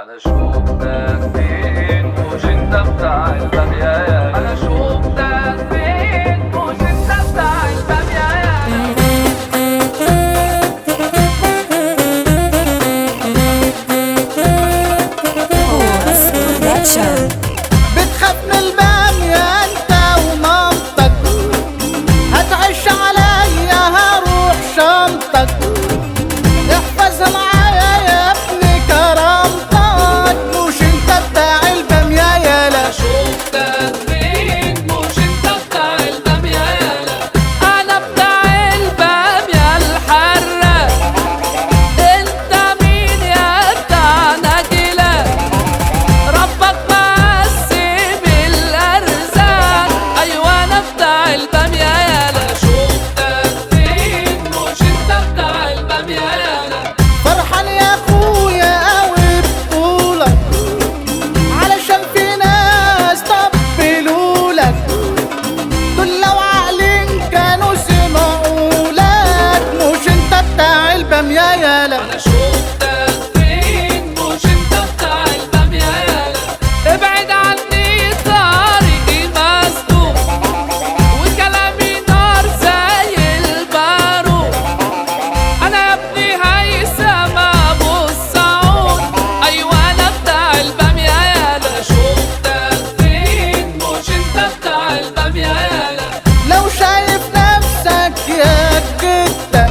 انا شوفتك فين مش انت بتاع البامية. انا شوفتك فين مش انت بتاع البامية. بتخاف من البامية انت ومامتك، هتعيش عليا هروح شنطك. احفظها معايا يا ابني كرامتك، مش انت بتاع البامية يالا. شوفتك فين مش انت بتاع البامية يالا. انا بتاع البامية الحرة. انت مين يا بتاع نجلة؟ ربك مقسم الارزاق. ايوه انا بتاع البامية يالا. شوفتك فين مش انت بتاع البامية يالا. فرحان يا اخويا قوي بطولك، علشان في ناس طبلولك. دول لو عاقلين كانوا سمعولك، مش انت بتاع البامية يالا. انا شوفتك فين مش انت بتاع البامية يالا. ابعد عني طريقي مسدود، وكلامي نار زي البارود. انا يا ابني هيثم ابو السعود. ايوه انا بتاع البامية يالا. شوفتك فين مش انت بتاع البامية يالا. لو شايف نفسك يا جدة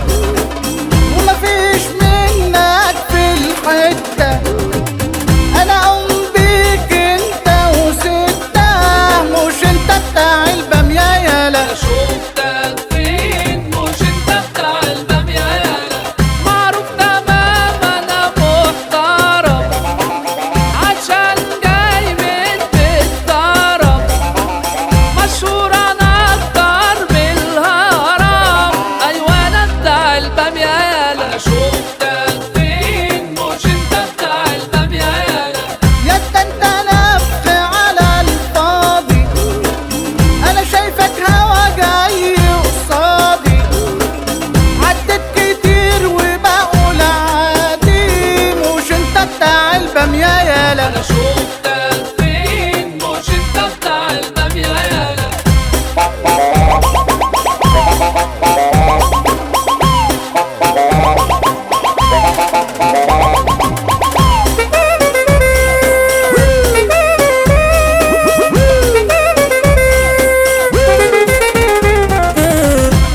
ومفيش منك في الحتة، انا اقوم بيك انت وستة، مش انت بتاع البامية يالا. شوفتك فين مش انت بتاع البامية يالا. معروف تماما انا محترم، عشان جاي من بيت طرب. مشهور انا اكتر من الهرم. ايوه انا بتاع البامية يالا. شوفتك فين مش انت بتاع البامية يالا. يا انت نفخ على الفاضي، انا شايفك هوا جاي قصادي. عدت كتير وبقول عادي، مش انت بتاع البامية يالا. انا شوفتك فين مش انت بتاع البامية يالا.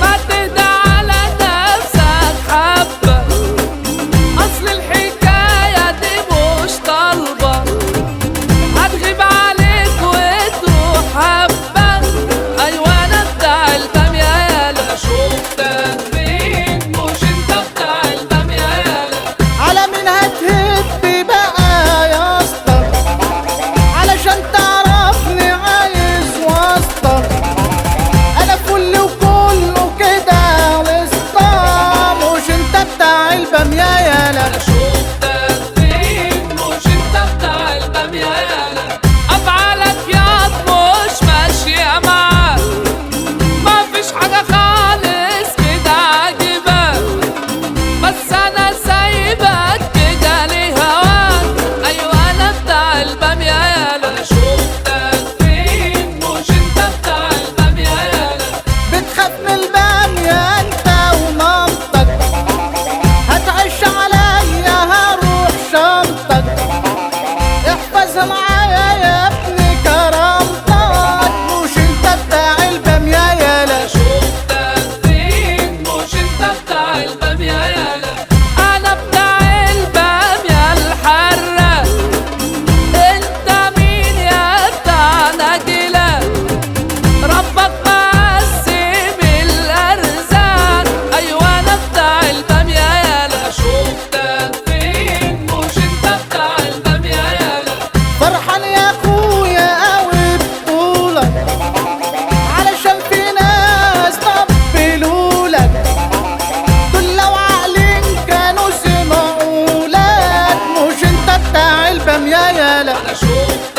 ما تهدى على نفسك حبة، اصل الحكاية دي مش طالبة. هتغيب عليك وتروح حبة. ايوه انا بتاع البامية يالا. شوفتك فين مش انت بتاع البامية يالا. على مين هتهب بقى يا اسطى، علشان تعرفني عايز واسطة. انا فل وكله كده وسطى، مش انت بتاع البامية يالا. انا شوفتك فين مش انت بتاع البامية يالا. افعالك ياض مش ماشية معاك، مفيش حاجة خالص كده عاجباك. بس انا سايبك كده لهواك. ايوه انا بتاع البامية يالا. انا شوفتك فين مش انت بتاع البامية يالا. بتخاف من البامية انت ومامتك، هتعيش عليا هروح شنطك. احفظها معايا يا ابني كرامتك، مش انت بتاع البامية يالا. شوفتك فين مش انت بتاع البامية يالا. انا بتاع البامية الحرة. انت مين يا بتاع نجلة؟ ربك مقسم الارزاق. ايوه انا بتاع البامية يالا. شوفتك فين مش انت بتاع البامية يالا. فرحان يا اخويا قوي بطولك، علشان في ناس طبلولك. دول لو عاقلين كانوا سمعولك، مش انت بتاع البامية يالا. انا شوفتك